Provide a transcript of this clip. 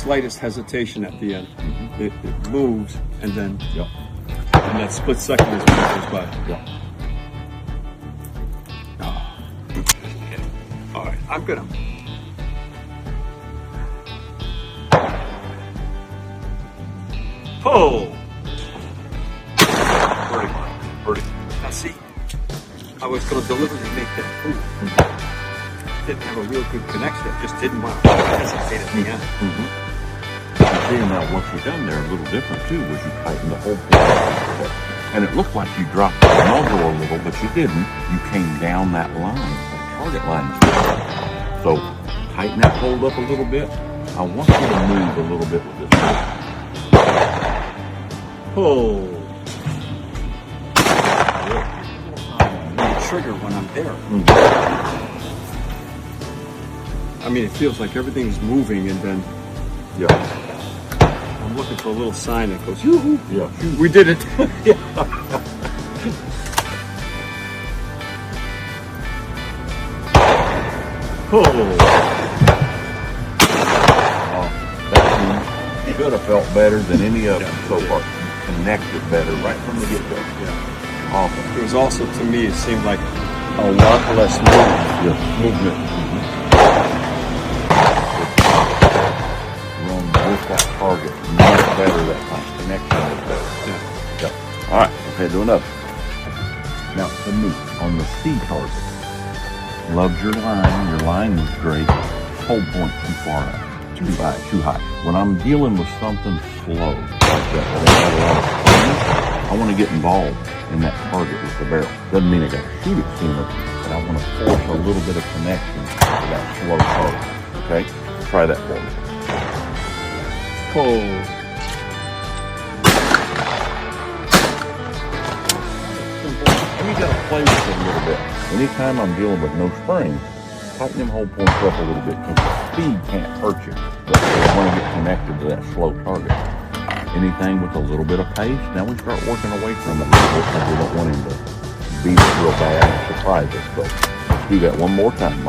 slightest hesitation at the end. It moves, and then Yep. and that split second is when it goes by. Yep. All right, I'm gonna. Pull. Birdie. Now see, I was going to deliberately make that move. Didn't have a real good connection. Just didn't want to hesitate at the end. See, now what you done there a little different too was you tightened the whole point. And it looked like you dropped the muzzle a little, but you didn't. You came down that line, that target line. So tighten that hold up a little bit. I want you to move a little bit with this. Pull. Trigger when I'm there. I mean, it feels like everything's moving, and then I'm looking for a little sign that goes, yoo-hoo. Yeah. We did it. That one should have felt better than any of them so far. Connected better right from the get-go. Awesome. It was also, to me, it seemed like a lot less movement. Run with that target much better that time. Connection was better. All right, okay, do another. Now, the move on the C target. Loved your line. Your line was great. Hold point too far out. Too high. When I'm dealing with something slow like that, I want to get involved in that target with the barrel. Doesn't mean I got to shoot it sooner, but I want to force a little bit of connection to that slow target. Okay? Try that for me. Pull. And you got to play with it a little bit. Anytime I'm dealing with no spring, tighten them hold points up a little bit because the speed can't hurt you. But I want to get connected to that slow target. Anything with a little bit of pace, now we start working away from it because we don't want him to beat it real bad and surprise us. So let's do that one more time, Mike.